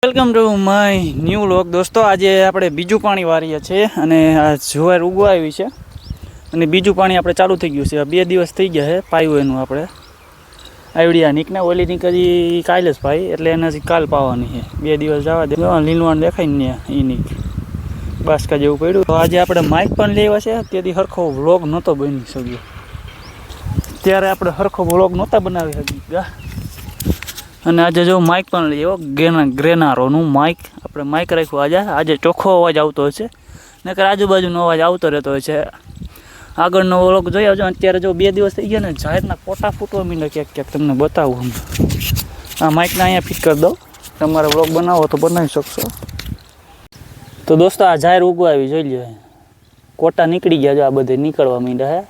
Welcome to my new vlog દોસ્તો। આજે આપણે બીજું પાણી વારીએ છીએ અને આ જુવાર ઉગવા આવી છે અને બીજું પાણી આપણે ચાલુ થઈ ગયું છે। 2 દિવસ થઈ ગયા છે પાયું એનું આપણે આઈડિયા નીકને ઓલી નીકળી કાલે જ ભાઈ એટલે એનાથી કાલ પાવાની છે। 2 દિવસ જવા દે લીલવાણ દેખાય ને એ નીક બાસકા જેવું પડ્યું। તો આજે આપણે માઇક પણ લેવા છે। તેથી સરખો વ્લોગ નહોતો બની શક્યો, ત્યારે આપણે સરખો વ્લોગ નહોતા બનાવી શક્યા અને આજે જો માઇક પણ લઈ આવ્યો ગ્રેનારોનું માઇક આપણે માઇક રાખ્યું। આજે ચોખ્ખો અવાજ આવતો હશે, નકર આજુબાજુનો અવાજ આવતો રહેતો હોય છે। આગળનો વ્લોગ જોઈ આવજો। અત્યારે જો 2 દિવસ થઈ ગયા ને જાહેરના કોટા ફૂટવા માંડ્યા ક્યાંક ક્યાંક, તમને બતાવું। આ માઇકને અહીંયા ફિટ કરી દઉં, તમારે વ્લોગ બનાવો તો બનાવી શકશો। તો દોસ્તો આ જાહેર ઉગવા આવી જોઈ લ્યો, કોટા નીકળી ગયા, જો આ બધે નીકળવા માંડ્યા છે,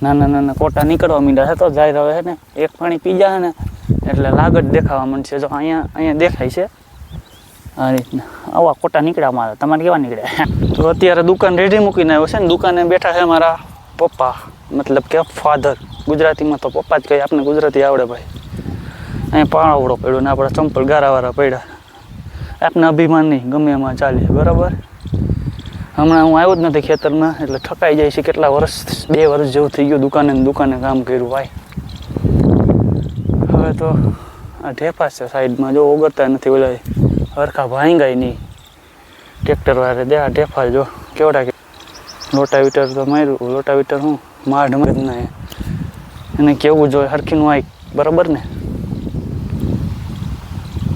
નાના નાના કોટા નીકળવા માંડ્યા છે। તો જાહેર હવે છે ને એક પાણી પી જાય ને એટલે લાગત દેખાવા માંડશે। જો અહીંયા દેખાય છે આ રીતના આવા કોટા નીકળ્યા મારા, તમારે કેવા નીકળ્યા? તો અત્યારે દુકાન રેડી મૂકીને આવ્યો છે ને દુકાને બેઠા છે મારા પપ્પા, મતલબ કે ફાધર। ગુજરાતીમાં તો પપ્પા જ કહે, આપણે ગુજરાતી આવડે ભાઈ। અહીંયા પાવડો પડ્યો ને આપણા ચંપલ ગારાવાળા પડ્યા, આપને અભિમાન નહીં, ગમે એમાં ચાલે બરાબર। હમણાં હું આવ્યો જ નથી ખેતરમાં એટલે ઠકાઈ જાય છે। કેટલા વર્ષ, 2 વર્ષ જેવું થઈ ગયું દુકાને કામ કર્યું ભાઈ। હવે તો આ ઢેફા છે સાઈડમાં, જો ઓગળતા નથી, ઓલા હરખા ભાંગાય નહીં ટ્રેક્ટર વાળે દે। આ ઢેફા જો કેવડા કે લોટાવીટર તો માર્યું, લોટાવીટર હું માઢ ના એને કેવું જોઈએ હરખીનું આઈ બરાબર ને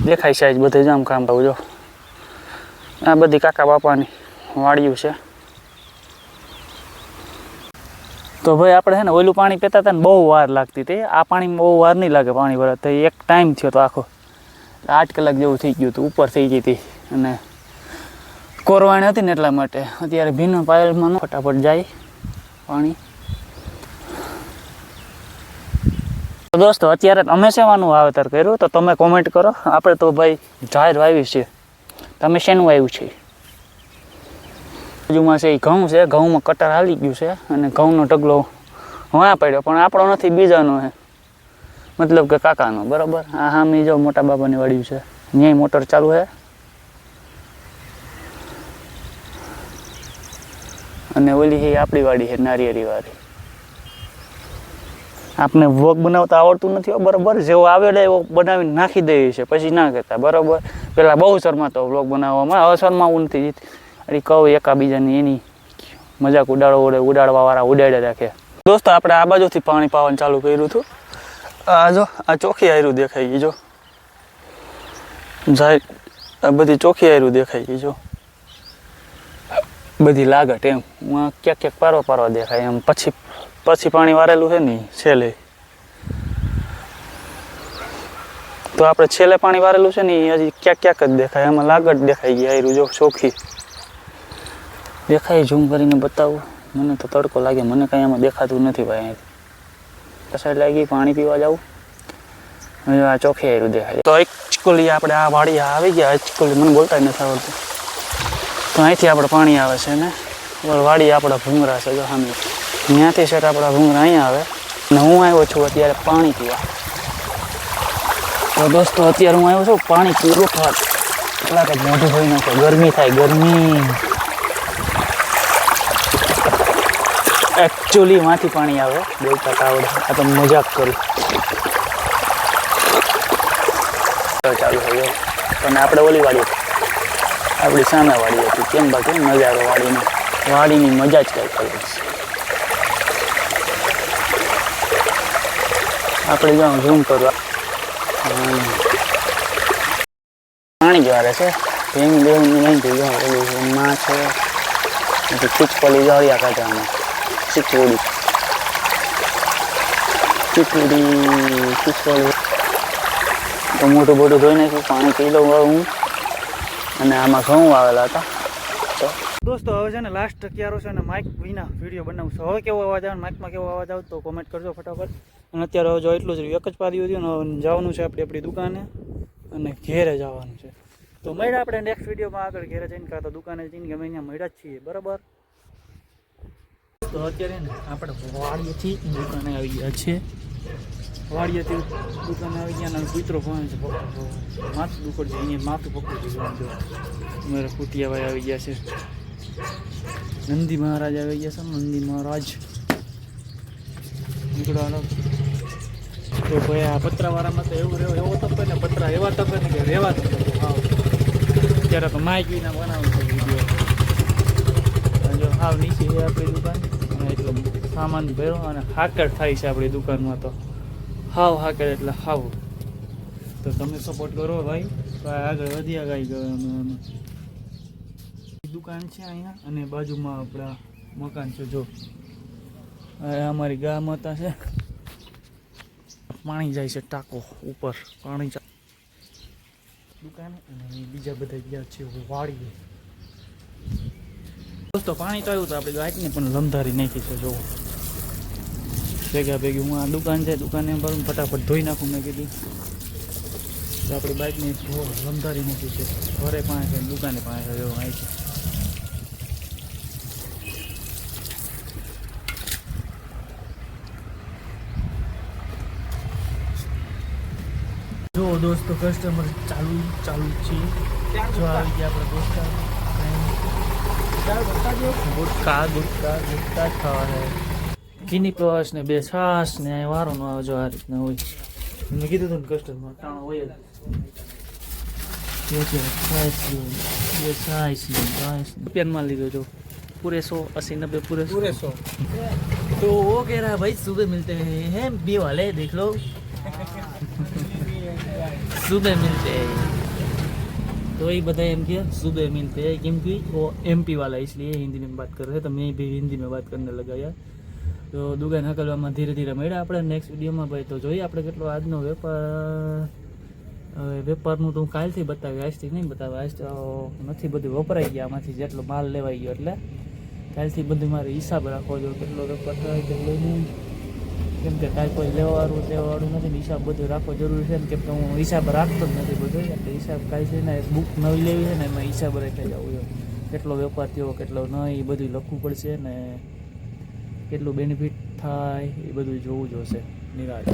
દેખાય સાઈઝ બધે જામ કામ પાવું। જો આ બધી કાકા બાપાની વાડિયું છે। તો ભાઈ આપણે છે ને ઓલું પાણી પીતા હતા ને બહુ વાર લાગતી હતી, આ પાણીમાં બહુ વાર નહીં લાગે પાણી ભરાતા। એક ટાઈમ થયો તો આખો 8 કલાક જેવું થઈ ગયું હતું, ઉપર થઈ ગઈ હતી અને કોરવાણી હતી ને એટલા માટે। અત્યારે ભીનો પાયલમાં ફટાફટ જાય પાણી। તો દોસ્તો અત્યારે તમે શેવાનું વાવેતર કર્યું તો તમે કોમેન્ટ કરો। આપણે તો ભાઈ જાહેર વાવી છે, તમે શેનું વાવ્યું છે? બાજુમાં છે એ ઘઉં છે, ઘઉંમાં કટર હાલી ગયું છે અને ઘઉંનો ઢગલો વાં પડ્યો, પણ આપણો નથી, બીજાનો છે, મતલબ કે કાકાનો બરાબર। આ હામી જો મોટા બાબાની વાડ્યું છે, ન્યાય મોટર ચાલુ છે અને ઓલી છે આપણી વાડી છે નારિયેરી વાળી। આપણે વ્લોગ બનાવતા આવડતું નથી બરાબર, જેવો આવેલો એવો બનાવીને નાખી દઈએ છે, પછી ના કહેતા બરાબર। પહેલાં બહુ શરમાતો વ્લોગ બનાવવામાં, હવે શરમાવું નથી। અરે કહું એકાબીજાની એની મજાક ઉડાડવાવાળા ઉડાડે રાખે। દોસ્તો આપણે આ બાજુથી પાણી પાવાનું ચાલુ કર્યું હતું। આ જો આ ચોખ્ખી આયરું દેખાઈ ગઈ, જો જાય આ બધી ચોખ્ખી આયરું દેખાઈ ગઈ, જો બધી લાગટ એમ ક્યાંક ક્યાંક પારવા દેખાય એમ। પછી પાણી વારેલું છે ને છેલ્લે, તો આપણે છેલ્લે પાણી વારેલું છે ને હજી ક્યાંક ક્યાંક જ દેખાય, એમાં લાગટ દેખાઈ ગઈ આયરું જો ચોખ્ખી દેખાય। ઝૂમ કરીને બતાવું, મને તો તડકો લાગે, મને કાંઈ એમાં દેખાતું નથી ભાઈ। અહીંથી સાઈડ લાગી પાણી પીવા જાઉં, આ ચોખ્ખી આયરું દેખાય। તો એકચ્યુઅલી આપણે આ વાડી આવી ગયા, એકચ્યુઅલી મને બોલતા જ નથી આવડતું। તો અહીંથી આપણે પાણી આવે છે ને વાડી આપણા ભૂંગરા છે, જો સામે ત્યાંથી સેટ આપણા ભૂંગરા અહીંયા આવે અને હું આવ્યો છું અત્યારે પાણી પીવા। તો દોસ્તો અત્યારે હું આવ્યો છું પાણી પૂરું થવા, એટલા કંઈક મોઢું ધોઈ નાખે, ગરમી થાય ગરમી। એકચ્યુઅલી માંથી પાણી આવે, બોલતા આવડે, આ તો મજાક કરું। ચાલુ થઈ ગયો અને આપણે ઓલી વાડી આપણી સામે વાડી હતી, કેમ બાકી નજારો વાડીની મજા જ કંઈક અલગ છે। આપણે જાઉં ઝૂમ કરવા, પાણી જ વારે છે, ભીંગ બેવું નહીં થઈ જાય, માં છે પછી ખીચકોલી જળિયા કાઢવામાં, ખીચકોલી તો મોટું બોટું ધોઈ નાખ્યું, પાણી પી લઉં હું અને આમાં ઘઉં આવેલા હતા। તો દોસ્તો હવે છે ને લાસ્ટ ક્યારો છે ને માઇક વિના વિડીયો બનાવશું। હવે કેવો અવાજ આવે, માઇકમાં કેવો અવાજ આવે તો કોમેન્ટ કરજો ફટાફટ। અને અત્યારે હવે જો એટલું જ રહ્યું, એક જ પાડ્યું હતું ને જવાનું છે આપણી દુકાને અને ઘેરે જવાનું છે। તો મળ્યા આપણે નેક્સ્ટ વિડીયોમાં આગળ, ઘેરે જઈને કાં તો દુકાને જઈને ગમે અહીંયા મળ્યા જ છીએ બરાબર। તો અત્યારે ને આપણે વાડીએથી દુકાને આવી ગયા છીએ। વાડિયાથી દુકાને આવી ગયા અને કૂતરો પણ છે માથું દુખડ છે અહીંયા માથું પકડું છે અમારા કુટિયાભાઈ આવી ગયા છે નંદી મહારાજ આવી ગયા છે નંદી મહારાજ નીકળવાનો તો ભાઈ આ પતરાવાળામાં તો એવું રહ્યો એવો તપે ને પતરા એવા તપે ને કે રહેવા જ હાવ અત્યારે તો માઇક વિના બનાવું છે વિડીયો જો હાવ નીચે છે આપણી દુકાન અને એટલો સામાન ભર્યો અને હાકર થાય છે આપણી દુકાનમાં તો હાવ હાકર એટલે હાવ તો તમે સપોર્ટ કરો ભાઈ તો આગળ વધ્યા ગાઈ ગયો અમે દુકાન છે અહીંયા અને બાજુમાં આપણા મકાન છે જો અમારી ગા માતા છે પાણી જાય છે ટાંકો ઉપર પાણી દુકાન અને બીજા બધા ગયા છે વાડીએ દોસ્તો પાણી તો આવ્યું તો આપણે ગાયને પણ લંધારી નાખી છે જો ભેગા ભેગી હું આ દુકાન છે દુકાને ભરું ફટાફટ ધોઈ નાખું મેં કીધું તો આપણી બાઇકને લંધારી નાખી છે ઘરે પાણી છે દુકાને પાણી છે જો અહીં છે જો દોસ્તો કસ્ટમર ચાલુ છે જો આવી ગયા આપણા દોસ્તા ગુટકા ખાવા છે ઘીની પ્લસ ને 2 છાસ ને વારો નો આવે જો આ રીતના હોય મેં કીધું હતું ને કસ્ટમર ટાણો હોય જ રૂપિયામાં લીધો જો पूरे 100 80 90 पूरे 100 तो वो कह रहा है भाई सुबह मिलते हैं बी वाले देख लो सुबह मिलते हैं तो ये बताए एम किया सुबह मिलते हैं क्योंकि वो एमपी वाला इसलिए हिंदी में बात कर रहे हैं तो मैं भी हिंदी में बात करने लगा यार तो દુકાન હકલવામાં ધીરે ધીરે મળ્યા આપણે નેક્સ્ટ વિડીયોમાં ભાઈ તો જોઈએ આપણે કેટલો આજનો વેપારનું તો હું કાલથી બતાવી આજથી નહીં બતાવે આજ તો નથી બધું વપરાઈ ગયા આમાંથી જેટલો માલ લેવાઈ ગયો એટલે કાલથી બધું મારે હિસાબ રાખવો જોઈએ કેટલો વેપાર થાય કેટલો નહીં કેમ કે કાંઈ કોઈ લેવાવાળું નથી ને હિસાબ બધું રાખવો જરૂરી છે ને કેમ કે હું હિસાબ રાખતો જ નથી બધો એટલે હિસાબ કાંઈ છે ને બુક નવી લેવી છે ને એમાં હિસાબ રાખી જવું જોઈએ કેટલો વેપાર થયો કેટલો નહીં એ બધું લખવું પડશે ને કેટલું બેનિફિટ થાય એ બધું જોવું જોશે નિરાશ